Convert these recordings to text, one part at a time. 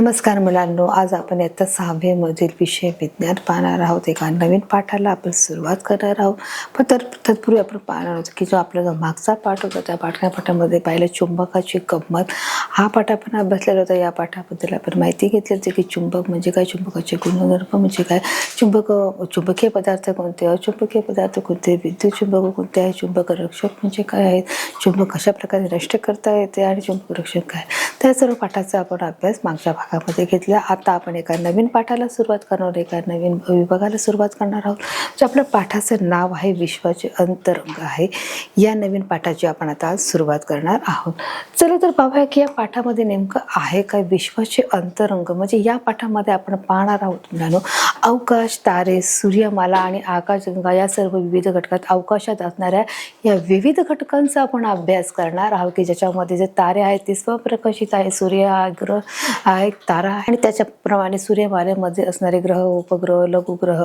नमस्कार मुलांनो, आज आपण इयत्ता 6वी मधील विषय विज्ञान पाहणार आहोत। एका नवीन पाठाला आपण सुरुवात करणार आहोत। पण तत्पूर्वी आपण पाहणार आहोत की जो आपला जो मागचा पाठ होता त्या पाठामध्ये पाहिलं चुंबकाची गंमत हा पाठ आपण अभ्यासलेला होता। या पाठाबद्दल आपण माहिती घेतली होती की चुंबक म्हणजे काय, चुंबकाचे गुणधर्म म्हणजे काय, चुंबकीय पदार्थ कोणते, अचुंबकीय पदार्थ कोणते, विद्युत चुंबक कोणते आहे, चुंबक रक्षक म्हणजे काय आहेत, चुंबक कशा प्रकारे नष्ट करता येते आणि चुंबक रक्षक काय, त्या सर्व पाठाचा आपण अभ्यास मागच्या भागामध्ये घेतला। आता आपण एका नवीन पाठाला सुरुवात करणार आहोत, एका नवीन विभागाला सुरुवात करणार आहोत। जो आपल्या पाठाचं नाव आहे विश्वाचे अंतरंग आहे। या नवीन पाठाची आपण आता सुरुवात करणार आहोत। चला तर पाहूया की या पाठामध्ये नेमकं आहे काय विश्वाचे अंतरंग। म्हणजे या पाठामध्ये आपण पाहणार आहोत मुलांनो, अवकाश, तारे, सूर्यमाला आणि आकाशगंगा या सर्व विविध घटकात अवकाशात असणाऱ्या या विविध घटकांचा आपण अभ्यास करणार आहोत की ज्याच्यामध्ये जे तारे आहेत ते स्वप्रकाशित आहे, सूर्य हा ग्रह आहे, तारा आहे आणि त्याच्याप्रमाणे सूर्यमालेमध्ये असणारे ग्रह, उपग्रह, लघुग्रह,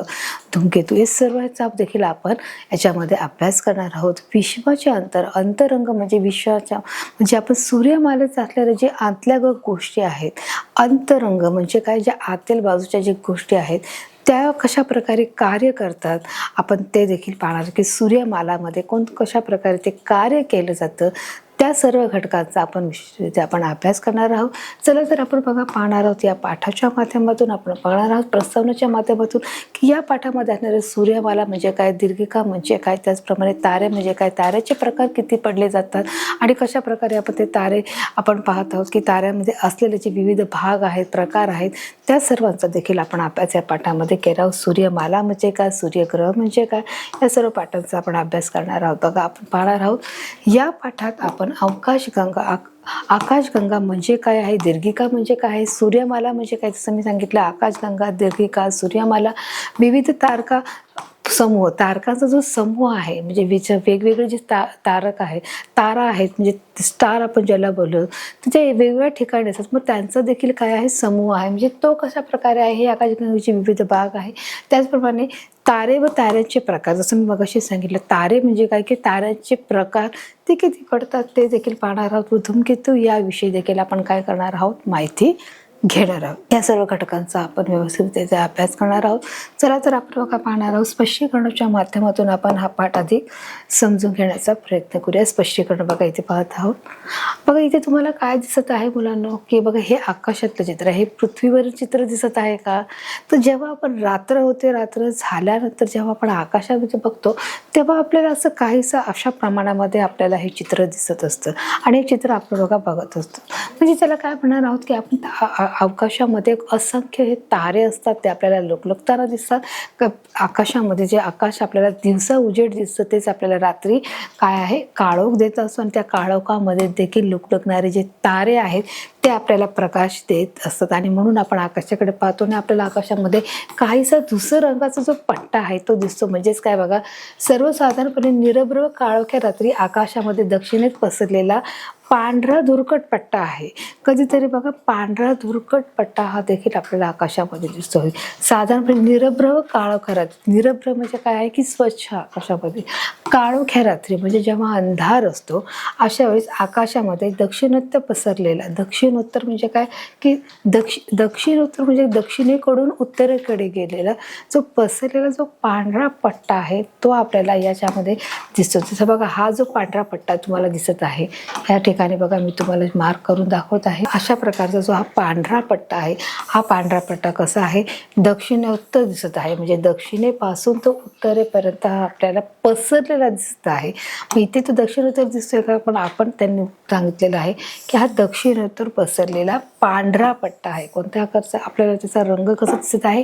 धूमकेतू हे सर्वांचा देखील आपण याच्यामध्ये अभ्यास करणार आहोत। विश्वाचे अंतरंग म्हणजे विश्वाच्या म्हणजे आपण सूर्यमालेत असलेल्या जे आतल्या गोष्टी आहेत, अंतरंग म्हणजे काय, ज्या आतील बाजूच्या जे गोष्टी आहेत त्या कशा प्रकारे कार्य करतात आपण ते देखील पाहणार की सूर्यमालामध्ये कशा प्रकारे ते कार्य केलं जातं त्या सर्व घटकांचा आपण अभ्यास करणार आहोत। चला तर आपण पाहणार आहोत या पाठाच्या माध्यमातून आपण पाहणार आहोत प्रस्तावनेच्या माध्यमातून की या पाठामध्ये असणारे सूर्यमाला म्हणजे काय, दीर्घिका म्हणजे काय, त्याचप्रमाणे तारे म्हणजे काय, ताऱ्याचे प्रकार किती पडले जातात आणि कशा प्रकारे आपण ते तारे आपण पाहत आहोत की ताऱ्यामध्ये असलेले जे विविध भाग आहेत, प्रकार आहेत त्या सर्वांचा देखील आपण अभ्यास या पाठामध्ये केला आहोत। सूर्यमाला म्हणजे काय, सूर्यग्रह म्हणजे काय, या सर्व पाठांचा आपण अभ्यास करणार आहोत। बघा आपण पाहणार आहोत या पाठात आपण आकाशगंगा म्हणजे काय आहे, दीर्घिका म्हणजे काय आहे, सूर्यमाला म्हणजे काय, जसं मी सांगितलं आकाशगंगा, दीर्घिका, सूर्यमाला, विविध समूह, तारकांचा जो समूह आहे म्हणजे वेगवेगळे जे तारक आहेत, तारा आहेत म्हणजे स्टार आपण ज्याला बोलतो त्याच्या वेगवेगळ्या ठिकाणी असतात, मग त्यांचा देखील काय आहे, समूह आहे म्हणजे तो कशा प्रकारे आहे, हे आकाशगंगेचे विविध भाग आहे। त्याचप्रमाणे तारे व ताऱ्यांचे प्रकार, जसं मी मगाशी सांगितलं तारे म्हणजे काय की ताऱ्यांचे प्रकार ते किती पडतात ते देखील पाहणार आहोत। धूमकेतू याविषयी देखील आपण काय करणार आहोत, माहिती घेणार आहोत। या सर्व घटकांचा आपण व्यवस्थितरित्या अभ्यास करणार आहोत। चला तर आपण पाहणार आहोत स्पष्टीकरणाच्या माध्यमातून आपण हा पाठ अधिक समजून घेण्याचा प्रयत्न करूया। स्पष्टीकरण बघा इथे पाहत आहोत। बघा इथे तुम्हाला काय दिसत आहे मुलांनो की बघा हे आकाशातलं चित्र आहे, हे पृथ्वीवरील चित्र दिसत आहे का, तर जेव्हा आपण रात्र होते, रात्र झाल्यानंतर जेव्हा आपण आकाशामध्ये बघतो तेव्हा आपल्याला असं काहीसं अशा प्रमाणामध्ये आपल्याला हे चित्र दिसत असतं आणि हे चित्र आपण बघत असतो। म्हणजे त्याला काय म्हणणार आहोत की आपण अवकाशामध्ये असंख्य हे तारे असतात ते आपल्याला लुकलुकताना दिसतात। आकाशामध्ये जे आकाश आपल्याला दिवसा उजेड दिसतं तेच आपल्याला रात्री काय आहे, काळोख देत असतो आणि त्या काळोखामध्ये देखील लुकलुकणारे जे तारे आहेत ते आपल्याला प्रकाश देत असतात आणि म्हणून आपण आकाशाकडे पाहतो आणि आपल्याला आकाशामध्ये काहीसा धूसर रंगाचा जो पट्टा आहे तो दिसतो। म्हणजेच काय बघा, सर्वसाधारणपणे निरभ्र काळोख्या रात्री आकाशामध्ये दक्षिणेत पसरलेला पांढरा धुरकट पट्टा आहे। कधीतरी बघा पांढरा धुरकट पट्टा हा देखील आपल्याला आकाशामध्ये दिसतो। साधारणपणे निरभ्र काळोख्या रात्री, निरभ्र म्हणजे काय आहे की स्वच्छ आकाशामध्ये, काळोख्या रात्री म्हणजे जेव्हा अंधार असतो अशा वेळेस आकाशामध्ये दक्षिणोत्तर पसरलेला, दक्षिणोत्तर म्हणजे काय की दक्षिणोत्तर म्हणजे दक्षिणेकडून उत्तरेकडे गेलेला जो पसरलेला जो पांढरा पट्टा आहे तो आपल्याला याच्यामध्ये दिसतो। जसं बघा हा जो पांढरा पट्टा तुम्हाला दिसत आहे या ठिकाणी बघा मी तुम्हाला मार्क करून दाखवत आहे। अशा प्रकारचा जो हा पांढरा पट्टा आहे, हा पांढरा पट्टा कसा आहे, दक्षिणोत्तर दिसत आहे म्हणजे दक्षिणेपासून तो उत्तरेपर्यंत हा आपल्याला पसरलेला दिसत आहे। इथे तो दक्षिणोत्तर दिसतोय का, पण आपण त्यांनी सांगितलेलं आहे की हा दक्षिणोत्तर पसरलेला पांढरा पट्टा आहे। कोणत्या आकारचा, आपल्याला त्याचा रंग कसा दिसत आहे,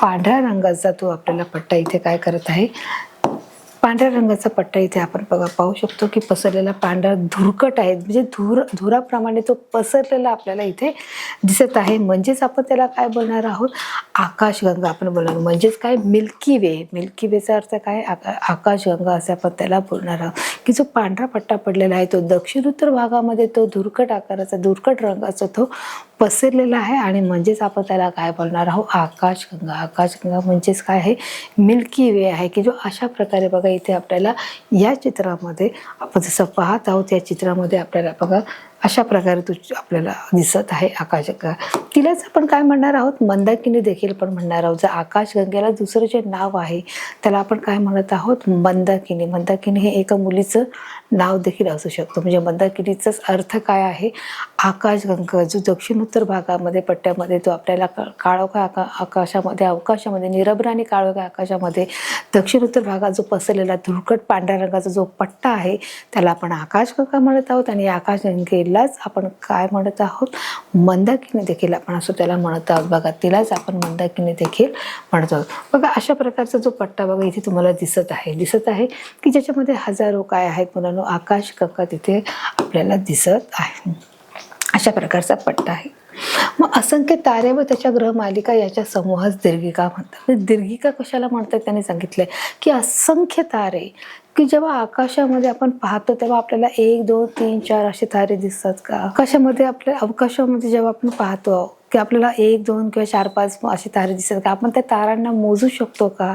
पांढऱ्या रंगाचा तो आपल्याला पट्टा इथे काय करत आहे, पांढऱ्या रंगाचा पट्टा इथे आपण पाहू शकतो की पसरलेला पांढरा धुरकट आहे म्हणजे धुराप्रमाणे तो पसरलेला आपल्याला इथे दिसत आहे। म्हणजेच आपण त्याला काय बोलणार आहोत, आकाशगंगा आपण बोलणार, म्हणजेच काय, मिल्की वे। मिल्की वेचा अर्थ काय, आकाशगंगा असे आपण त्याला बोलणार आहोत की जो पांढरा पट्टा पडलेला आहे तो दक्षिणोत्तर भागामध्ये तो धुरकट आकाराचा, धुरकट रंगाचा तो पसरलेला आहे आणि म्हणजेच आपण त्याला काय बोलणार आहोत, आकाशगंगा। आकाशगंगा म्हणजेच काय आहे, मिल्की वे आहे की जो अशा प्रकारे बघा इथे आपल्याला या चित्रामध्ये आपण जसं पाहत आहोत या चित्रामध्ये आपल्याला बघा अशा प्रकारे आपल्याला दिसत आहे आकाशगंगा. तिलाच आपण काय म्हणणार आहोत, मंदाकिनी देखील पण म्हणणार आहोत. जर आकाशगंगेला दुसरं जे नाव आहे त्याला आपण काय म्हणत आहोत, मंदाकिनी. मंदाकिनी हे एका मुलीचं नाव देखील असू शकतं. म्हणजे मंदाकिनीचाच अर्थ काय आहे, आकाशगंगा. जो दक्षिण उत्तर भागामध्ये पट्ट्यामध्ये तो आपल्याला काळोख्या आकाशामध्ये, अवकाशामध्ये, निरभ्र आणि काळोख्या आकाशामध्ये दक्षिण उत्तर भागात जो पसरलेला धुळकट पांढऱ्या रंगाचा जो पट्टा आहे त्याला आपण आकाशगंगा म्हणत आहोत. आणि आकाशगंगेलाच आपण काय म्हणत आहोत, मंदाकिनी देखील आपण असं त्याला म्हणत आहोत. बघा, तिलाच आपण मंदाकिनी देखील म्हणत आहोत. बघा, अशा प्रकारचा जो पट्टा बघा इथे तुम्हाला दिसत आहे की ज्याच्यामध्ये हजारो काय आहेत मुलांनो, आकाशगंगा तिथे आपल्याला दिसत आहे. अशा प्रकारचा पट्टा आहे. मग असंख्य तारे व त्याच्या ग्रहमालिका याच्या समूहास दीर्घिका म्हणतात. दीर्घिका कशाला म्हणतात त्यांनी सांगितलंय की असंख्य तारे की जेव्हा आकाशामध्ये आपण पाहतो तेव्हा आपल्याला 1 2 3 4 असे तारे दिसतात का? अवकाशामध्ये जेव्हा आपण पाहतो की आपल्याला 1 2 किंवा 4 5 असे तारे दिसतात का? आपण त्या तारांना मोजू शकतो का?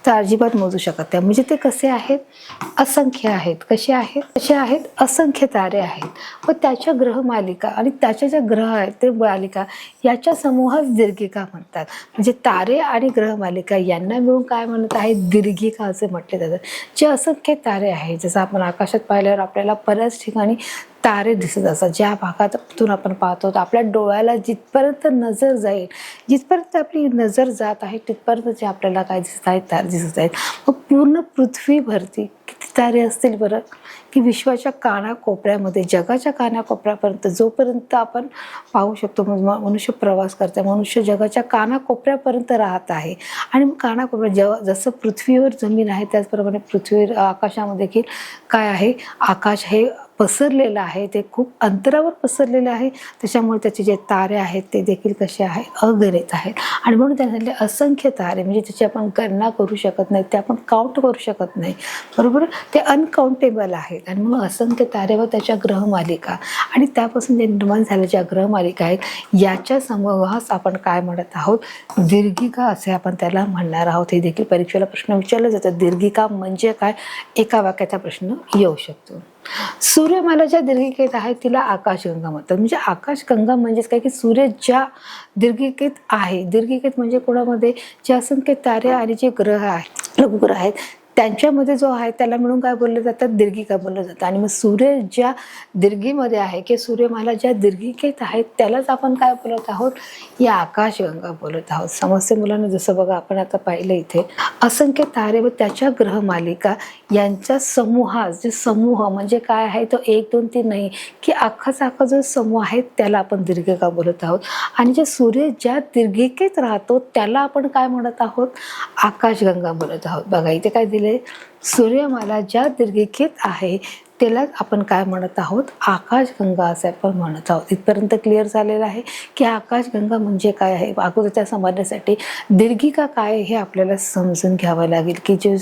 तर अजिबात मोजू शकत नाही. म्हणजे ते कसे आहेत, असंख्य आहेत. कसे आहेत असंख्य तारे आहेत. व त्याच्या ग्रहमालिका आणि त्याच्या ज्या ग्रह आहेत ते मालिका याच्या समूहास दीर्घिका म्हणतात. म्हणजे तारे आणि ग्रहमालिका यांना मिळून काय म्हणत आहे, दीर्घिका असे म्हटले जातात. जे असंख्य तारे आहेत, जसं आपण आकाशात पाहिल्यावर आपल्याला बऱ्याच ठिकाणी तारे दिसत असतात. ज्या भागातून आपण पाहतो आपल्या डोळ्याला जिथपर्यंत नजर जाईल, जिथपर्यंत आपली नजर जात आहे तिथपर्यंत जे आपल्याला काय दिसत आहेत, तारे दिसत आहेत. मग पूर्ण पृथ्वीभरती किती तारे असतील बरं, की विश्वाच्या कानाकोपऱ्यामध्ये, जगाच्या कानाकोपऱ्यापर्यंत जोपर्यंत आपण पाहू शकतो, मनुष्य प्रवास करते, मनुष्य जगाच्या कानाकोपऱ्यापर्यंत राहत आहे. आणि मग कानाकोपऱ्यात जसं पृथ्वीवर जमीन आहे त्याचप्रमाणे पृथ्वीवर आकाशामध्ये देखील काय आहे, आकाश हे पसरलेलं आहे. ते खूप अंतरावर पसरलेलं आहे. त्याच्यामुळे त्याचे जे तारे आहेत ते देखील कसे आहे, अगणित आहेत. आणि म्हणून त्याच्यातले असंख्य तारे म्हणजे त्याची आपण गणना करू शकत नाही, ते आपण काउंट करू शकत नाही, बरोबर. ते अनकाउंटेबल आहेत. आणि मग असंख्य तारे व त्याच्या ग्रहमालिका आणि त्यापासून जे निर्माण झाल्या ज्या ग्रहमालिका आहेत याच्या समूहास आपण काय म्हणत आहोत, दीर्घिका असे आपण त्याला म्हणणार आहोत. हे देखील परीक्षेला प्रश्न विचारला जातात. दीर्घिका म्हणजे काय, एका वाक्याचा प्रश्न येऊ शकतो. सूर्यमाला ज्या दीर्घिकेत आहे तिला आकाशगंगा म्हणतात. म्हणजे आकाशगंगा म्हणजेच काय, की सूर्य ज्या दीर्घिकेत आहे, दीर्घिकेत म्हणजे कोणामध्ये, जे असंख्य तारे आणि जे ग्रह आहेत, लघुग्रह आहेत त्यांच्यामध्ये जो आहे त्याला मिळून काय बोललं जातात, दीर्घिका बोललं जातं. आणि मग सूर्य ज्या दीर्घीमध्ये आहे की सूर्यमाला ज्या दीर्घिकेत आहेत त्यालाच आपण काय बोलत आहोत, या आकाशगंगा बोलत आहोत. समस्या मुलांना जसं बघा आपण आता पाहिलं इथे असंख्य तारे व त्याच्या ग्रहमालिका यांच्या समूहास, जे समूह म्हणजे काय आहे तो 1 2 3 नाही, की अख्खाचा जो समूह आहे त्याला आपण दीर्घिका बोलत आहोत. आणि जे सूर्य ज्या दीर्घिकेत राहतो त्याला आपण काय म्हणत आहोत, आकाशगंगा बोलत आहोत. बघा इथे काय दिले, सूर्यमाला ज्या दीर्घिकेत आहे त्याला आपण काय म्हणत आहोत, आकाशगंगा असे आपण म्हणत आहोत. इथपर्यंत क्लिअर झालेलं आहे की आकाशगंगा म्हणजे काय आहे. अगोदरच्या समजण्यासाठी दीर्घिका काय हे आपल्याला समजून घ्यावं लागेल, की जे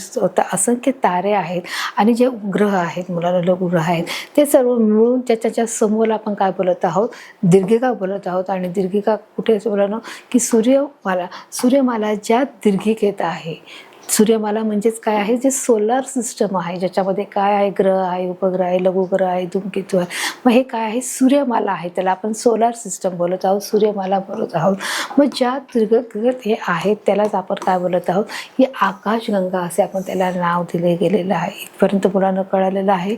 असंख्य तारे आहेत आणि जे ग्रह आहेत, मुलाला लघुग्रह आहेत, ते सर्व मिळून त्याच्या समूहाला आपण काय बोलत आहोत, दीर्घिका बोलत आहोत. आणि दीर्घिका कुठे बोलणं, की सूर्यमाला ज्या दीर्घिकेत आहे. सूर्यमाला म्हणजेच काय आहे, जे सोलार सिस्टम आहे ज्याच्यामध्ये काय आहे, ग्रह आहे, उपग्रह आहे, लघुग्रह आहे, धूमकेतू आहे. मग हे काय आहे, सूर्यमाला आहे, त्याला आपण सोलार सिस्टम बोलत आहोत, सूर्यमाला बोलत आहोत. मग ज्या दीर्घिकेत हे आहेत त्यालाच आपण काय बोलत आहोत, ही आकाशगंगा असे आपण त्याला नाव दिले गेलेलं आहे. इथपर्यंत मुलांना कळालेलं आहे,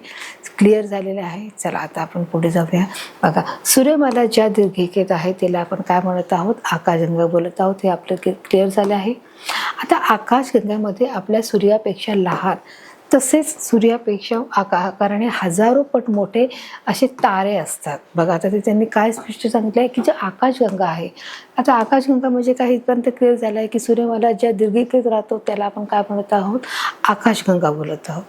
क्लिअर झालेलं आहे. चला आता आपण पुढे जाऊया. बघा, सूर्यमाला ज्या दीर्घिकेत आहे त्याला आपण काय म्हणत आहोत, आकाशगंगा बोलत आहोत. हे आपलं क्लिअर झाले आहे. आता आकाशगंगामध्ये आपल्या सूर्यापेक्षा लहान तसेच सूर्यापेक्षा आकाराने हजारो पट मोठे असे तारे असतात. बघा आता ते त्यांनी काय स्पष्ट सांगितलं आहे, की जे आकाशगंगा आहे. आता आकाशगंगा म्हणजे काय इथपर्यंत क्लिअर झालं आहे, की सूर्यमाला ज्या दीर्घिकेत राहतो त्याला आपण काय म्हणत आहोत, आकाशगंगा बोलत आहोत.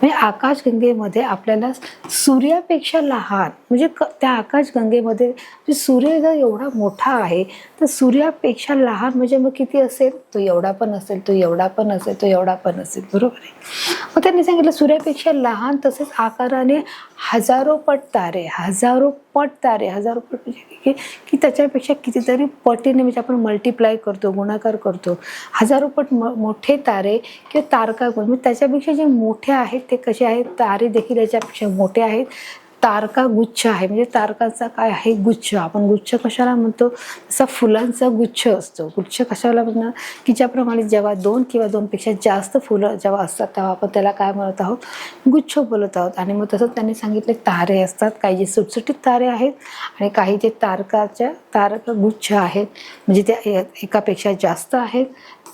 म्हणजे आकाशगंगेमध्ये आपल्याला सूर्यापेक्षा लहान म्हणजे त्या आकाशगंगेमध्ये सूर्य जर एवढा मोठा आहे तर सूर्यापेक्षा लहान म्हणजे मग किती असेल, तो एवढा पण असेल, तो एवढा पण असेल, तो एवढा पण असेल, बरोबर आहे. मग त्यांनी सांगितलं सूर्यापेक्षा लहान तसेच आकाराने हजारो पट तारे म्हणजे की त्याच्यापेक्षा कितीतरी पटीने म्हणजे आपण मल्टिप्लाय करतो, गुणाकार करतो. हजारो पट मोठे तारे किंवा तारका म्हणजे त्याच्यापेक्षा जे मोठे आहेत ते कसे आहेत, तारे देखील याच्यापेक्षा मोठे आहेत. तारका गुच्छ आहे, म्हणजे तारकाचा काय आहे, गुच्छ. आपण गुच्छ कशाला म्हणतो, तसा फुलांचा गुच्छ असतो. गुच्छ कशाला म्हणणार, की ज्याप्रमाणे जेव्हा 2 किंवा 2 पेक्षा जास्त फुलं जेव्हा असतात तेव्हा आपण त्याला काय म्हणत आहोत, गुच्छ बोलत आहोत. आणि मग तसंच त्यांनी सांगितले तारे असतात, काही जे सुटसुटीत तारे आहेत आणि काही जे तारका गुच्छ आहेत, म्हणजे त्या एकापेक्षा जास्त आहेत.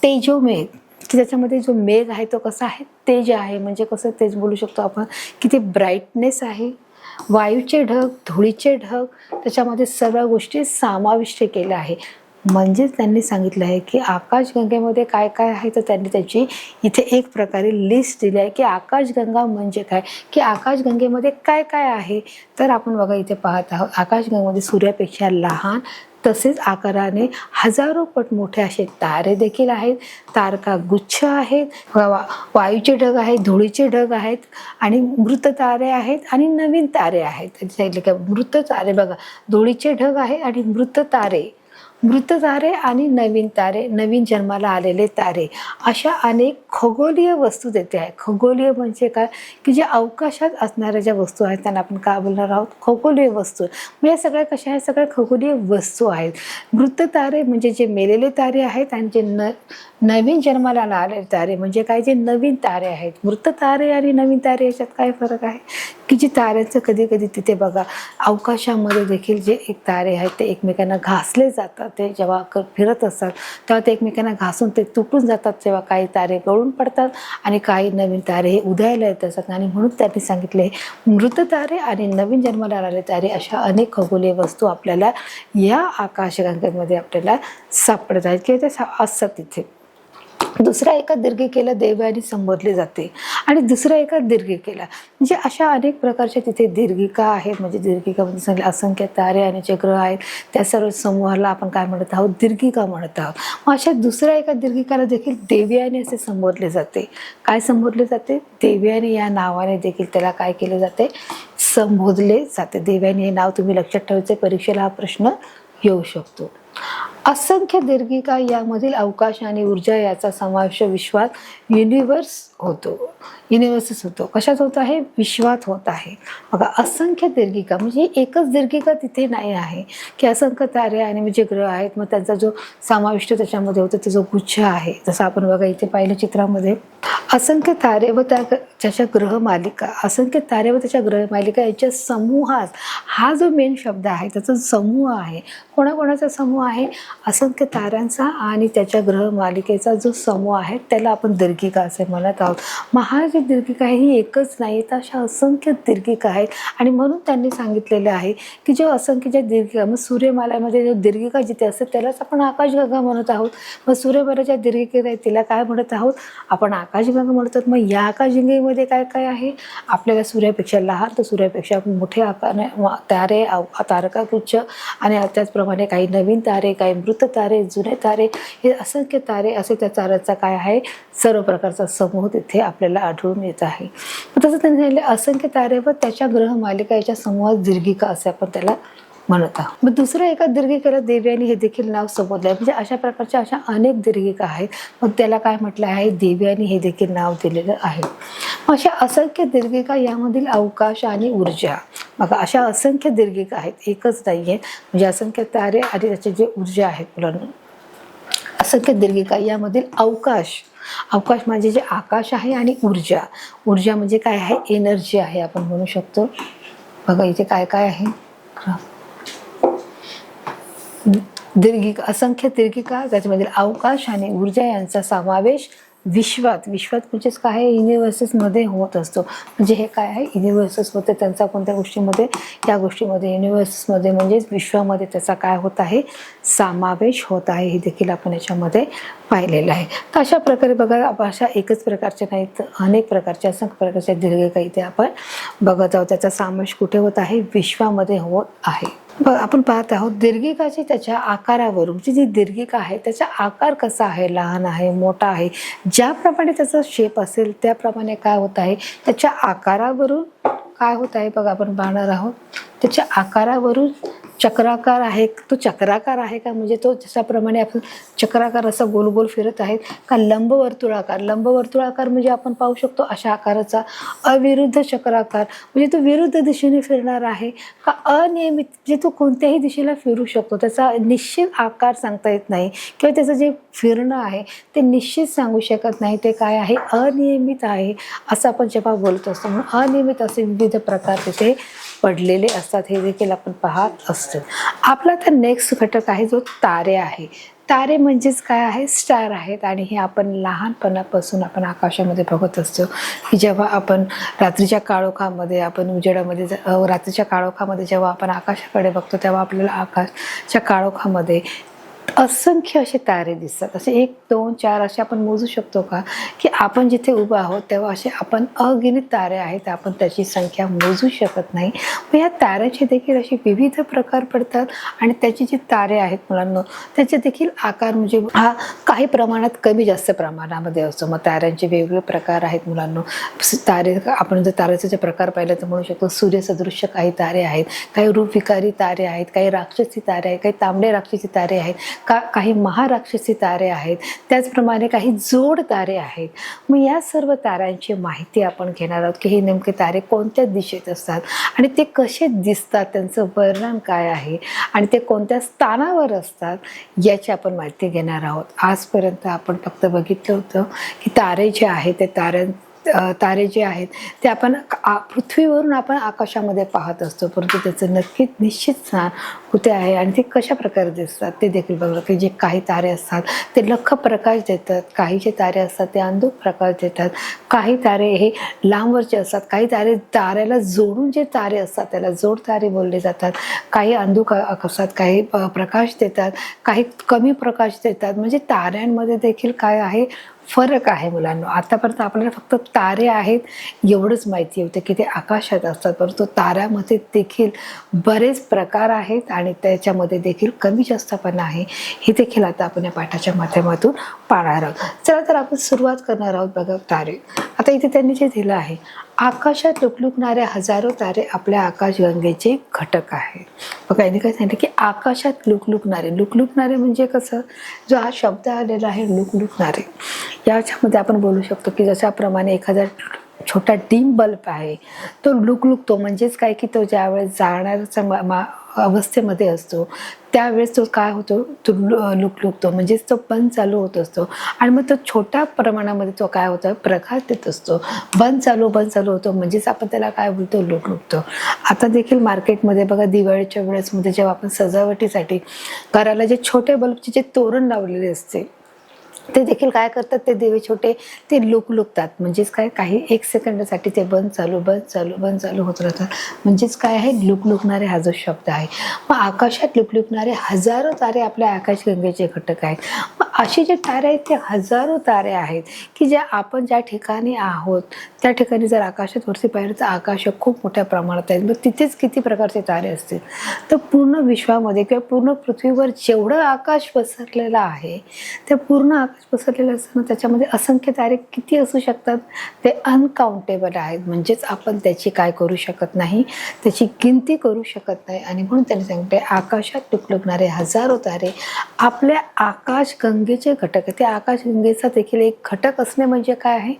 तेजोमेघ, की त्याच्यामध्ये जो मेघ आहे तो कसा आहे, तेज आहे. म्हणजे कसं तेज बोलू शकतो आपण, की ते ब्राईटनेस आहे. वायूचे ढग, धुळीचे ढग, त्याच्यामध्ये सर्व गोष्टी समाविष्ट केल्या आहे. म्हणजेच त्यांनी सांगितलं आहे की आकाशगंगेमध्ये काय काय आहे, तर त्यांनी त्याची इथे एक प्रकारे लिस्ट दिली आहे की आकाशगंगा म्हणजे काय, की आकाशगंगेमध्ये काय काय आहे. तर आपण बघा इथे पाहत आहोत, आकाशगंगेमध्ये सूर्यापेक्षा लहान तसेच आकाराने हजारो पट मोठे असे तारे देखील आहेत. तारका गुच्छ आहेत, वायूचे ढग आहेत, धुळीचे ढग आहेत आणि मृत तारे आहेत आणि नवीन तारे आहेत. मृत तारे बघा, धुळीचे ढग आहे आणि मृत तारे आणि नवीन तारे, नवीन जन्माला आलेले तारे, अशा अनेक खगोलीय वस्तू देते आहे. खगोलीय म्हणजे काय, की जे अवकाशात असणाऱ्या ज्या वस्तू आहेत त्यांना आपण काय बोलणार आहोत, खगोलीय वस्तू. म्हणजे सगळ्या कशा आहेत, सगळ्या खगोलीय वस्तू आहेत. मृत तारे म्हणजे जे मेलेले तारे आहेत आणि जे नवीन जन्माला आलेले तारे म्हणजे काय, जे नवीन तारे आहेत. मृत तारे आणि नवीन तारे याच्यात काय फरक आहे, की जे ताऱ्यांचं कधी कधी तिथे बघा अवकाशामध्ये देखील जे एक तारे आहेत ते एकमेकांना घासले जातात. ते जेव्हा फिरत असतात तेव्हा ते एकमेकांना घासून ते तुटून जातात. तेव्हा काही तारे गळून पडतात आणि काही नवीन तारे हे उदयाला येत असतात. आणि म्हणून त्यांनी सांगितले मृत तारे आणि नवीन जन्माला आलेले तारे अशा अनेक खगोलीय वस्तू आपल्याला या आकाशगंगेमध्ये आपल्याला सापडत आहेत किंवा ते असतात तिथे. दुसऱ्या एका दीर्घिकेला देवयानी संबोधले जाते आणि दुसऱ्या एका दीर्घिकेला, म्हणजे अशा अनेक प्रकारच्या तिथे दीर्घिका आहेत. म्हणजे दीर्घिकामध्ये सांगितले असंख्य तारे आणि जे ग्रह आहेत त्या सर्व समूहाला आपण काय म्हणत आहोत, दीर्घिका म्हणत आहोत. मग अशा दुसऱ्या एका दीर्घिकाला देखील देवयानी असे संबोधले जाते. काय संबोधले जाते, देवयानी या नावाने देखील त्याला काय केले जाते, संबोधले जाते. देवयानी हे नाव तुम्ही लक्षात ठेवायचे, परीक्षेला हा प्रश्न येऊ शकतो. असंख्य दीर्घिका यामधील अवकाश आणि ऊर्जा याचा समावेश विश्वात युनिव्हर्सच होतो. कशात होत आहे, विश्वात होत आहे. बघा असंख्य दीर्घिका म्हणजे एकच दीर्घिका तिथे नाही आहे, की असंख्य तारे आणि म्हणजे ग्रह आहेत. मग त्यांचा जो समाविष्ट त्याच्यामध्ये होतो तो जो गुच्छ आहे, जसं आपण बघा इथे पाहिलं चित्रामध्ये, असंख्य तारे व त्याच्या ग्रहमालिका, असंख्य तारे व त्याच्या ग्रहमालिका याच्या समूहात, हा जो मेन शब्द आहे त्याचा समूह आहे. कोणाकोणाचा समूह आहे, असंख्य ताऱ्यांचा आणि त्याच्या ग्रहमालिकेचा जो समूह आहे त्याला आपण दीर्घिका असे म्हणत आहोत. मग हा जी दीर्घिका आहे ही एकच नाही, तर अशा असंख्य दीर्घिका आहेत. आणि म्हणून त्यांनी सांगितलेलं आहे की जो असंख्य ज्या दीर्घिका, मग सूर्यमालेमध्ये जो दीर्घिका जिथे असते त्यालाच आपण आकाशगंगा म्हणत आहोत. मग सूर्यमालेच्या दीर्घिका आहे तिला काय म्हणत आहोत, आपण आकाशगंगा म्हणतो. मग या आकाशगंगेमध्ये काय काय आहे, आपल्याला सूर्यापेक्षा लहान तर सूर्यापेक्षा मोठे आकार तारे, तारकागुच्छ आणि त्याचप्रमाणे काही नवीन तारे, काही मृत तारे, जुने तारे, हे असंख्य तारे असे त्या ताऱ्यांचा काय आहे, सर्व प्रकारचा समूह तिथे आपल्याला आढळून येत आहे. तसं त्यांनी सांगितले असंख्य तारे व त्याच्या ग्रहमालिका याच्या समूहात दीर्घिका असे आपण त्याला म्हणत आहोत. मग दुसऱ्या एका दीर्घिकेला देवयानी हे देखील नाव संबोधले आहे. म्हणजे अशा प्रकारच्या अशा अनेक दीर्घिका आहेत. मग त्याला काय म्हटलं आहे, देवयानी हे देखील नाव दिलेलं आहे. अशा असंख्य दीर्घिका यामधील अवकाश आणि ऊर्जा, बघा अशा असंख्य दीर्घिका आहेत, एकच नाही आहे. म्हणजे असंख्य तारे आणि त्याचे जे ऊर्जा आहेत मुलांना, असंख्य दीर्घिका यामधील अवकाश म्हणजे जे आकाश आहे आणि ऊर्जा म्हणजे काय आहे, एनर्जी आहे आपण म्हणू शकतो. बघा इथे काय काय आहे, दीर्घिका, असंख्य दीर्घिका, त्याच्यामधील अवकाश आणि ऊर्जा यांचा समावेश विश्वात म्हणजेच काय आहे, युनिव्हर्सेसमध्ये होत असतो. म्हणजे हे काय आहे, युनिव्हर्सेसमध्ये त्यांचा कोणत्या गोष्टीमध्ये, या गोष्टीमध्ये युनिव्हर्सेसमध्ये म्हणजेच विश्वामध्ये त्याचा काय होत आहे, समावेश होत आहे. हे देखील आपण याच्यामध्ये पाहिलेलं आहे. तर अशा प्रकारे बघा, अशा एकच प्रकारच्या नाहीत तर अनेक प्रकारच्या, असंख्य प्रकारच्या दीर्घिका इथे आपण बघत आहोत. त्याचा समावेश कुठे होत आहे, विश्वामध्ये होत आहे. आपण पाहत आहोत दीर्घिकाची त्याच्या आकारावरून, जी दीर्घिका आहे त्याचा आकार कसा आहे, लहान आहे, मोठा आहे, ज्याप्रमाणे त्याचा शेप असेल त्याप्रमाणे काय होत आहे, त्याच्या आकारावरून काय होत आहे बघा आपण पाहणार आहोत. त्याच्या आकारावरून चक्राकार आहे, तो चक्राकार आहे का, म्हणजे तो जशाप्रमाणे आपण चक्राकार असा गोल गोल फिरत आहेत का लंबवर्तुळाकार. लंबवर्तुळाकार म्हणजे आपण पाहू शकतो अशा आकाराचा. अविरुद्ध चक्राकार म्हणजे तो विरुद्ध दिशेने फिरणार आहे का अनियमित, म्हणजे तो कोणत्याही दिशेला फिरू शकतो, त्याचा निश्चित आकार सांगता येत नाही किंवा त्याचं जे फिरणं आहे ते निश्चित सांगू शकत नाही. ते काय आहे, अनियमित आहे असं आपण जेव्हा बोलत असतो. म्हणून अनियमित असे विविध प्रकार तिथे पडलेले असतात, हे देखील आपण पाहत असतो. आपला तर नेक्स्ट घटक आहे जो तारे आहे. तारे म्हणजेच काय आहे, स्टार आहेत. आणि हे आपण लहानपणापासून आपण आकाशामध्ये बघत असतो की जेव्हा आपण रात्रीच्या काळोखामध्ये, आपण उजेडामध्ये रात्रीच्या काळोखामध्ये जेव्हा आपण आकाशाकडे बघतो तेव्हा आपल्याला आकाशाच्या काळोखामध्ये असंख्य असे तारे दिसतात. असे 1 2 4 असे आपण मोजू शकतो का, की आपण जिथे उभं आहोत तेव्हा असे आपण अगिनित तारे आहेत, आपण त्याची संख्या मोजू शकत नाही. मग या ताऱ्याचे देखील असे विविध प्रकार पडतात आणि त्याची जी तारे आहेत मुलांना त्याचे देखील आकार म्हणजे हा काही प्रमाणात कमी जास्त प्रमाणामध्ये असतो. मग ताऱ्यांचे वेगवेगळे प्रकार आहेत मुलांना. तारे आपण जर ताऱ्याचे जे प्रकार पाहिले तर म्हणू शकतो सूर्यसदृश्य काही तारे आहेत, काही रूपविकारी तारे आहेत, काही राक्षसी तारे आहेत, काही तांबडे राक्षसी तारे आहेत, काही महाराक्षसी तारे आहेत, त्याचप्रमाणे काही जोड तारे आहेत. मग या सर्व ताऱ्यांची माहिती आपण घेणार आहोत की हे नेमके तारे कोणत्या दिशेत असतात आणि ते कसे दिसतात, त्यांचं वर्णन काय आहे आणि ते कोणत्या स्थानावर असतात याची आपण माहिती घेणार आहोत. आजपर्यंत आपण फक्त बघितलं होतं की तारे जे आहेत ते तारे जे आहेत ते आपण पृथ्वीवरून आपण आकाशामध्ये पाहत असतो, परंतु त्याचं नक्कीच निश्चित स्थान कुठे आहे आणि ते कशा प्रकारे दिसतात ते देखील बघलं. की जे काही तारे असतात ते लख्ख प्रकाश देतात, काही जे तारे असतात ते अंधुक प्रकाश देतात, काही तारे हे लांबवरचे असतात, काही तारे ताऱ्याला जोडून जे तारे असतात त्याला जोड तारे बोलले जातात, काही अंधुक असतात, काही प्रकाश देतात, काही कमी प्रकाश देतात. म्हणजे ताऱ्यांमध्ये देखील काय आहे, फरक आहे मुलांना. आतापर्यंत आपल्याला फक्त तारे आहेत एवढंच माहिती होतं की ते आकाशात असतात, परंतु ताऱ्यामध्ये देखील बरेच प्रकार आहेत आणि त्याच्यामध्ये देखील कमी जास्तपणा आहे, हे देखील आता आपण या पाठाच्या माध्यमातून पाहणार आहोत. चला तर आपण सुरुवात करणार आहोत. बघा तारे, आता इथे त्यांनी जे दिलं आहे, आकाशात लुकलुकणारे हजारो तारे आपल्या आकाशगंगेचे घटक आहेत. बघा यांनी काय सांगितलं की आकाशात लुकलुकणारे म्हणजे कसं, जो हा शब्द आलेला आहे लुकलुकणारे, याच्यामध्ये आपण बोलू शकतो की जशाप्रमाणे एखादा छोटा डीम बल्ब आहे तो लुकलुकतो, म्हणजेच काय की तो ज्यावेळेस जाळण्याच्या अवस्थेमध्ये असतो त्यावेळेस तो काय होतो, तो लुकलुकतो, म्हणजेच तो बंद चालू होत असतो आणि मग तो छोट्या प्रमाणामध्ये तो काय होतो, प्रकाश देत असतो. बंद चालू होतो म्हणजेच आपण त्याला काय बोलतो, लुकलुकतो. आता देखील मार्केटमध्ये बघा दिवाळीच्या वेळेसमध्ये जेव्हा आपण सजावटीसाठी घराला जे छोटे बल्बचे जे तोरण लावलेले असते ते देखील काय करतात, ते दिवे छोटे ते लुकलुकतात. म्हणजेच काय, काही 1 सेकंदासाठी ते बंद चालू होत राहतात. म्हणजेच काय आहे, लुकलुकणारे हा जो शब्द आहे. मग आकाशात लुकलुकणारे हजारो तारे आपल्या आकाशगंगेचे घटक आहेत. मग असे जे तारे आहेत ते हजारो तारे आहेत की ज्या ठिकाणी आहोत त्या ठिकाणी जर आकाशात वरती पाहिलं तर आकाश खूप मोठ्या प्रमाणात आहेत. मग तिथेच किती प्रकारचे तारे असतील, तर पूर्ण विश्वामध्ये किंवा पूर्ण पृथ्वीवर जेवढं आकाश पसरलेलं आहे ते पूर्ण आकाश पसरलेलं असताना त्याच्यामध्ये असंख्य तारे किती असू शकतात, ते अनकाउंटेबल आहेत. म्हणजेच आपण त्याची काय करू शकत नाही, त्याची गिनती करू शकत नाही. आणि म्हणून त्यांनी सांगितले आकाशात लुकलुकणारे हजारो तारे आपल्या आकाशगंगेचे घटक आहेत. त्या आकाशगंगेचा देखील एक घटक असणे म्हणजे काय आहे,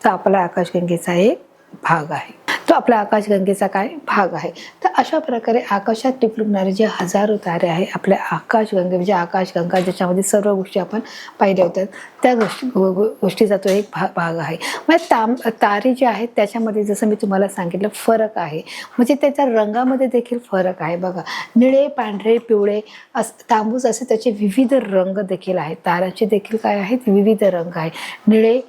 तर आपला आकाशगंगेचा एक भाग आहे, तो आपल्या आकाशगंगेचा काय भाग आहे. तर अशा प्रकारे आकाशात लुकलुकणारे जे हजारो तारे आहे आपल्या आकाशगंगे म्हणजे आकाशगंगा ज्याच्यामध्ये सर्व गोष्टी आपण पाहिल्या होत्या त्या गोष्टीचा तो एक भाग आहे. म्हणजे तारे जे आहेत त्याच्यामध्ये जसं मी तुम्हाला सांगितलं फरक आहे, म्हणजे त्याच्या रंगामध्ये देखील फरक आहे. बघा निळे, पांढरे, पिवळे, तांबूस असे त्याचे विविध रंग देखील आहेत. ताऱ्याचे देखील काय आहेत, विविध रंग आहे, निळे,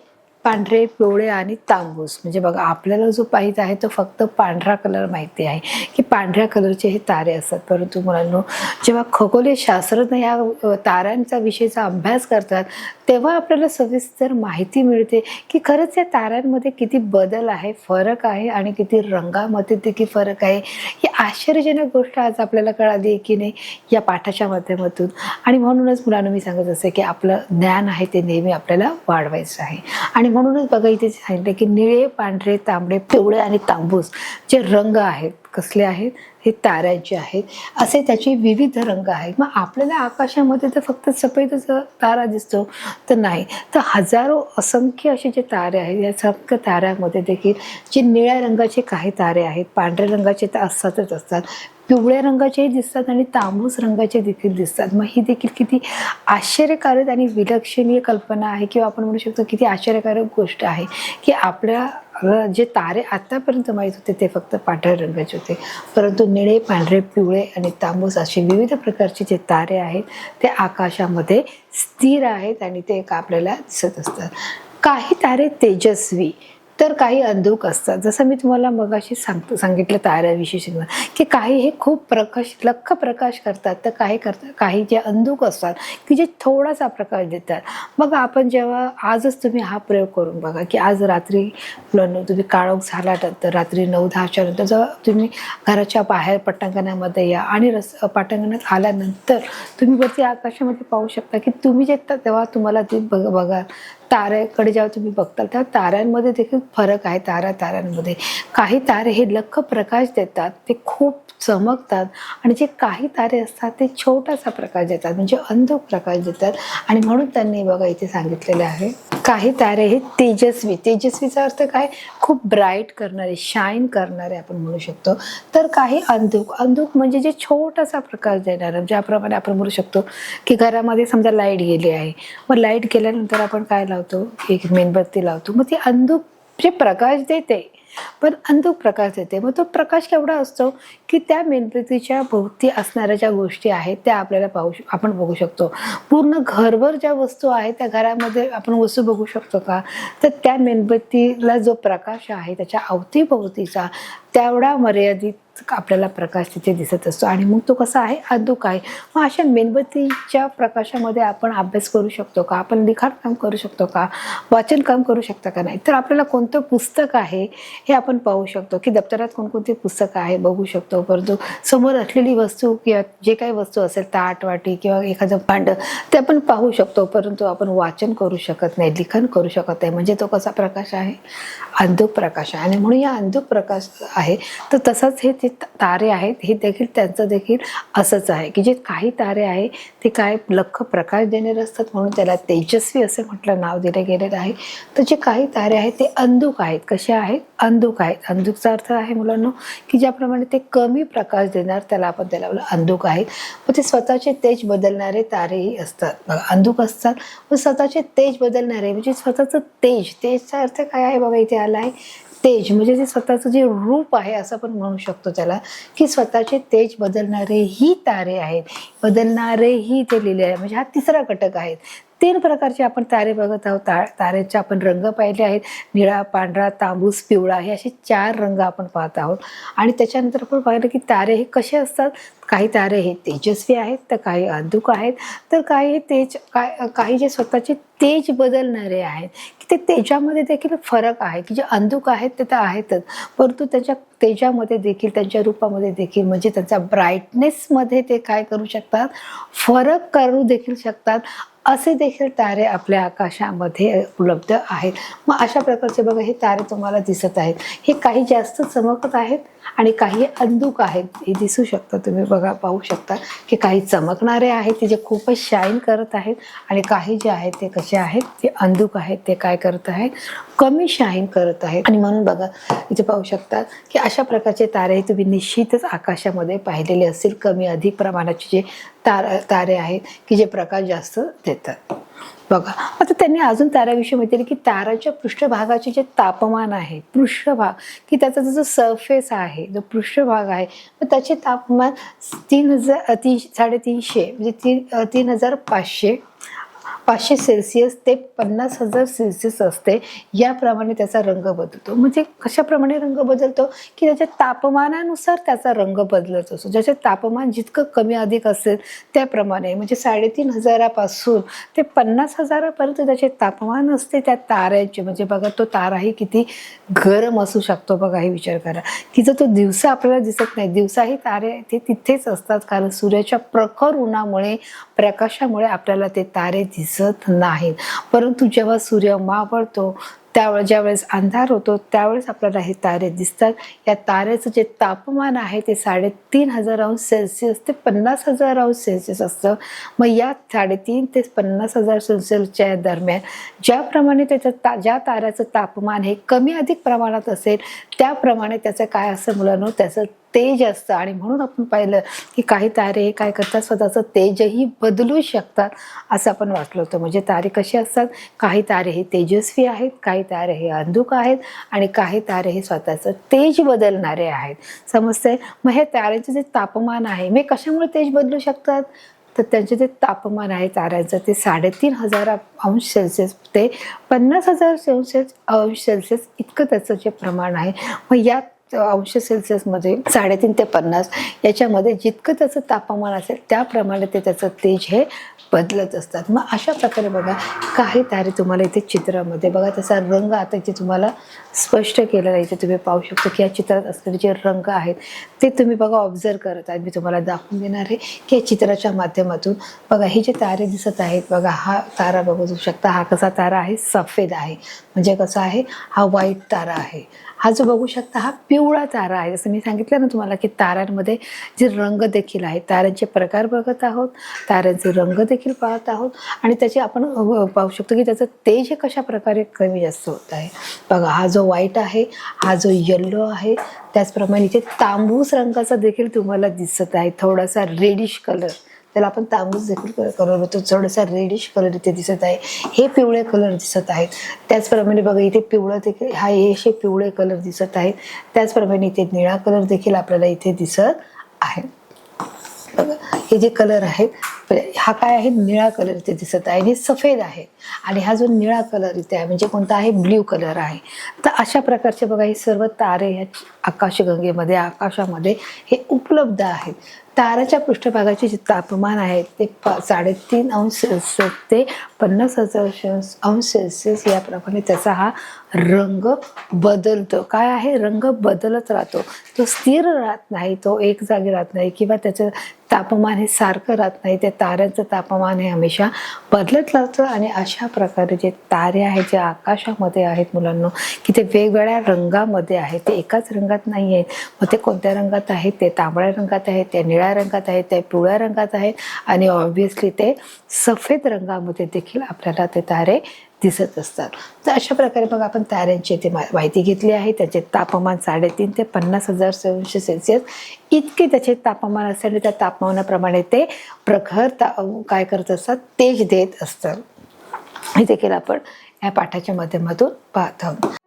पांढरे, पिवळे आणि तांबूस. म्हणजे बघा आपल्याला जो पाहिजे आहे तो फक्त पांढरा कलर माहिती आहे की पांढऱ्या कलरचे हे तारे असतात, परंतु मुलांनो जेव्हा खगोलीय शास्त्रज्ञ या ताऱ्यांचा विषयीचा अभ्यास करतात तेव्हा आपल्याला सविस्तर माहिती मिळते की खरंच या ताऱ्यांमध्ये किती बदल आहे, फरक आहे आणि किती रंगामध्ये देखील फरक आहे. ही आश्चर्यजनक गोष्ट आज आपल्याला कळाली आहे की नाही या पाठाच्या माध्यमातून. आणि म्हणूनच मुलांना मी सांगत असते की आपलं ज्ञान आहे ते नेहमी आपल्याला वाढवायचं आहे. आणि म्हणूनच बघा इथे सांगितलं की निळे, पांढरे, तांबडे, पिवळे आणि तांबूस जे रंग आहेत कसले आहेत, हे ताऱ्यांचे आहेत. असे त्याचे विविध रंग आहेत. मग आपल्याला आकाशामध्ये तर फक्त सफेदच तारा दिसतो तर नाही, तर हजारो असंख्य असे जे तारे आहेत, या सगळ्या ताऱ्यामध्ये देखील जे निळ्या रंगाचे काही तारे आहेत, पांढऱ्या रंगाचे तर असतातच असतात, पिवळ्या रंगाचेही दिसतात आणि तांबूस रंगाचे देखील दिसतात. मग ही देखील किती आश्चर्यकारक आणि विलक्षणीय कल्पना आहे, किंवा आपण म्हणू शकतो किती आश्चर्यकारक गोष्ट आहे की आपल्या जे तारे आतापर्यंत माहीत होते ते फक्त पांढऱ्या रंगाचे होते, परंतु निळे, पांढरे, पिवळे आणि तांबूस असे विविध प्रकारचे जे तारे आहेत ते आकाशामध्ये स्थिर आहेत आणि ते आपल्याला दिसत असतात. काही तारे तेजस्वी तर काही अंधुक असतात. जसं मी तुम्हाला मगाशी सांगितलं ताऱ्याविषयी की काही हे खूप लख्ख प्रकाश करतात, तर काही जे अंधुक असतात की जे थोडासा प्रकाश देतात. मग आपण जेव्हा आजच तुम्ही हा प्रयोग करून बघा की आज रात्री तुम्ही काळोख झाला तर रात्री 9-10च्या नंतर जेव्हा तुम्ही घराच्या बाहेर पटांगणामध्ये या आणि पटांगणात आल्यानंतर तुम्ही वरती आकाशामध्ये पाहू शकता की तुम्ही जे तेव्हा तुम्हाला ते बघा ताऱ्याकडे जेव्हा तुम्ही बघताल त्या ताऱ्यांमध्ये देखील फरक आहे. ताऱ्यांमध्ये काही तारे हे लख्ख प्रकाश देतात, ते खूप चमकतात, आणि जे काही तारे असतात ते छोटासा प्रकाश देतात, म्हणजे अंधुक प्रकाश देतात. आणि म्हणून त्यांनी बघा इथे सांगितलेले आहे काही तारे हे तेजस्वीचा अर्थ काय, खूप ब्राईट करणारे, शाईन करणारे आपण म्हणू शकतो. तर काही अंधुक म्हणजे जे छोटासा प्रकाश देणार, ज्याप्रमाणे आपण म्हणू शकतो की घरामध्ये समजा लाईट गेली आहे, मग लाईट गेल्यानंतर आपण काय लावतो, एक मेणबत्ती लावतो, मग ती अंधुक जे प्रकाश देते पण अंधुक प्रकाश देते. मग तो प्रकाश केवढा असतो की त्या मेणबत्तीच्या भोवती असणाऱ्या ज्या गोष्टी आहेत त्या आपल्याला आपण बघू शकतो. पूर्ण घरभर ज्या वस्तू आहेत त्या घरामध्ये आपण वस्तू बघू शकतो का, तर त्या मेणबत्तीला जो प्रकाश आहे त्याच्या अवतीभोवतीचा तेवढा मर्यादित आपल्याला प्रकाश तिथे दिसत असतो, आणि मग तो कसा आहे, अंधुक आहे. मग अशा मेणबत्तीच्या प्रकाशामध्ये आपण अभ्यास करू शकतो का, आपण लिखाण काम करू शकतो का, वाचन काम करू शकता का नाही. तर आपल्याला कोणतं पुस्तक आहे हे आपण पाहू शकतो की दप्तरात कोणकोणते पुस्तक आहे बघू शकतो, परंतु समोर असलेली वस्तू किंवा जे काही वस्तू असेल, ताट, वाटी किंवा एखादं भांडं, ते आपण पाहू शकतो, परंतु आपण वाचन करू शकत नाही, लिखाण करू शकत नाही. म्हणजे तो कसा प्रकाश आहे, अंधुक प्रकाश आहे. आणि म्हणून या अंधुक प्रकाश आहे. तर तसंच हे जे तारे आहेत हे देखील त्यांचं देखील असंच आहे की जे काही तारे आहे ते काय लख्ख प्रकाश देणारे असतात, म्हणून त्याला तेजस्वी असे नाव दिले गेलेलं आहे. तर जे काही तारे आहेत ते अंधुक आहेत. कसे आहेत, अंधुक आहेत. अंधुकचा अर्थ आहे मुलांनो की ज्याप्रमाणे ते कमी प्रकाश देणार त्याला अंधुक आहेत. मग ते स्वतःचे तेज बदलणारे तारेही असतात. बघा, अंधुक असतात व स्वतःचे तेज बदलणारे, म्हणजे स्वतःचं तेजचा अर्थ काय आहे बघा, इथे आला आहे तेज, म्हणजे जे स्वतःचं जे रूप आहे असं आपण म्हणू शकतो त्याला, की स्वतःचे तेज बदलणारेही तारे आहेत. बदलणारेही ते लिहिले आहे, म्हणजे हा तिसरा घटक आहे. 3 प्रकारचे आपण तारे बघत आहोत. ताऱ्याचे आपण रंग पाहिले आहेत, निळा, पांढरा, तांबूस, पिवळा, हे असे 4 रंग आपण पाहत आहोत. आणि त्याच्यानंतर आपण पाहिलं की तारे हे कसे असतात. काही तारे हे तेजस्वी आहेत, तर काही अंधुक आहेत, तर काही जे स्वतःचे तेज बदलणारे आहेत की ते तेजामध्ये देखील फरक आहे, की जे अंधुक आहेत ते तर आहेतच, परंतु त्याच्या तेजामध्ये देखील, त्यांच्या रूपामध्ये देखील, म्हणजे त्यांच्या ब्राईटनेसमध्ये ते काय करू शकतात, फरक करू देखील शकतात. असे देखील तारे आपल्या आकाशामध्ये उपलब्ध आहेत. मग अशा प्रकारचे बघा हे तारे तुम्हाला दिसत आहेत. हे काही जास्त चमकत आहेत आणि काही अंधुक आहेत, हे दिसू शकतं. तुम्ही बघा, पाहू शकता की काही चमकणारे आहेत ते जे खूपच शाईन करत आहेत, आणि काही जे आहेत ते कसे आहेत, ते अंधुक आहेत, ते काय करत आहेत, कमी शाईन करत आहेत. आणि म्हणून बघा इथे पाहू शकता की अशा प्रकारचे तारे तुम्ही निश्चितच आकाशामध्ये पाहिलेले असतील. कमी अधिक प्रमाणाचे जे तारे आहेत की जे प्रकाश जास्त देतात. बघा, आता त्यांनी अजून ताऱ्याविषयी माहिती दिली की ताऱ्याच्या पृष्ठभागाचे जे तापमान आहे, पृष्ठभाग, की त्याचा जो सरफेस आहे, जो पृष्ठभाग आहे, तर त्याचे तापमान 3,300 म्हणजे 3,500 सेल्सिअस ते 50,000 सेल्सिअस असते. याप्रमाणे त्याचा रंग बदलतो. म्हणजे कशाप्रमाणे रंग बदलतो की त्याच्या तापमानानुसार त्याचा रंग बदलत असतो. ज्याचे तापमान जितकं कमी अधिक असेल त्याप्रमाणे, म्हणजे 3,500 पासून ते 50,000पर्यंत त्याचे तापमान असते त्या ताऱ्याचे. म्हणजे बघा, तो ताराही किती गरम असू शकतो. बघा, हे विचार करा की जर तो दिवसा आपल्याला दिसत नाही, दिवसाही तारे ते तिथेच असतात, कारण सूर्याच्या प्रखर उन्हामुळे, प्रकाशामुळे आपल्याला ते तारे दिसत नाहीत. परंतु जेव्हा सूर्य मावळतो त्यावेळेस ज्यावेळेस अंधार होतो त्यावेळेस आपल्याला हे तारे दिसतात. या ताऱ्याचं जे तापमान आहे ते 3,500 ते 50,000 असतं. मग या 3,500 ते 50,000 दरम्यान ज्याप्रमाणे ज्या ताऱ्याचं तापमान हे कमी अधिक प्रमाणात असेल त्याप्रमाणे त्याचं काय असतं मुलांनो, त्याचं तेज असतं. आणि म्हणून आपण पाहिलं की काही तारे हे काय करतात, स्वतःचं तेजही बदलू शकतात असं आपण वाचलं होतं. म्हणजे तारे कसे असतात, काही तारे हे तेजस्वी आहेत, काही तारे हे अंधुक आहेत आणि काही तारे हे स्वतःचं तेज बदलणारे आहेत. समजतंय? मग हे ताऱ्याचे जे तापमान आहे मी कशामुळे तेज बदलू शकतात, तर त्यांचे जे तापमान आहे ताऱ्यांचं ते 3,500 ते 50,000 इतकं त्याचं जे प्रमाण आहे. मग या अंश सेल्सिअसमध्ये 3.5 ते 50 याच्यामध्ये जितकं त्याचं तापमान असेल त्याप्रमाणे ते त्याचं तेज हे बदलत असतात. मग अशा प्रकारे बघा काही तारे तुम्हाला इथे चित्रामध्ये बघा त्याचा रंग आता इथे तुम्हाला स्पष्ट केलेला आहे. इथे तुम्ही पाहू शकता की या चित्रात असलेले जे रंग आहेत ते तुम्ही बघा ऑब्झर्व करत आहेत. मी तुम्हाला दाखवून देणार आहे की या चित्राच्या माध्यमातून बघा हे जे तारे दिसत आहेत बघा, हा तारा बघू शकता, हा कसा तारा आहे, सफेद आहे. म्हणजे कसा आहे, हा व्हाईट तारा आहे. हा जो बघू शकता हा पिवळा तारा आहे. जसं मी सांगितलं ना तुम्हाला की ताऱ्यांमध्ये जे रंग देखील आहेत, ताऱ्यांचे प्रकार बघत आहोत, ताऱ्यांचे रंग देखील पाहत आहोत आणि त्याचे आपण पाहू शकतो की त्याचं तेज हे कशा प्रकारे कमी जास्त होत आहे. बघा हा जो व्हाईट आहे, हा जो येल्लो आहे, त्याचप्रमाणे इथे तांबूस रंगाचा देखील तुम्हाला दिसत आहे. थोडासा रेडिश कलर, त्याला आपण तांबूस देखील कलर होतो, थोडासा रेडिश कलर इथे दिसत आहे. हे पिवळे कलर दिसत आहेत. त्याचप्रमाणे बघा इथे पिवळं देखील हा हे पिवळे कलर दिसत आहेत. त्याचप्रमाणे इथे निळा कलर देखील आपल्याला इथे दिसत आहे. बघा हे जे कलर आहेत, हा काय आहे, निळा कलर इथे दिसत आहे आणि सफेद आहे. आणि हा जो निळा कलर इथे आहे म्हणजे कोणता आहे, ब्ल्यू कलर आहे. तर अशा प्रकारचे बघा हे सर्व तारे ह्या आकाशगंगेमध्ये आकाशामध्ये हे उपलब्ध आहेत. ताऱ्याच्या पृष्ठभागाचे जे तापमान आहे ते 3.5 ते 50,000 याप्रमाणे त्याचा हा रंग बदलतो. काय आहे, रंग बदलत राहतो. तो स्थिर राहत नाही, तो एक जागी राहत नाही किंवा त्याचं तापमान हे सारखं राहत नाही. त्या ताऱ्यांचं तापमान हे हमेशा बदलत राहतं. आणि अशा प्रकारे जे तारे आहेत जे आकाशामध्ये आहेत मुलांनो की ते वेगवेगळ्या रंगामध्ये आहेत, ते एकाच रंगात नाही आहेत. मग ते कोणत्या रंगात आहेत, ते तांबड्या रंगात आहेत, ते निळ्या रंगात आहेत, ते पिवळ्या रंगात आहेत आणि ऑब्व्हियसली ते सफेद रंगामध्ये देखील आपल्याला ते तारे दिसत असतात. तर अशा प्रकारे मग आपण ताऱ्यांची ते माहिती घेतली आहे. त्याचे तापमान 3.5 ते 50,000 इतके त्याचे तापमान असते आणि त्या तापमानाप्रमाणे ते प्रखर काय करत असतात, तेज देत असतात. हे देखील आपण या पाठाच्या माध्यमातून पाहत आहोत.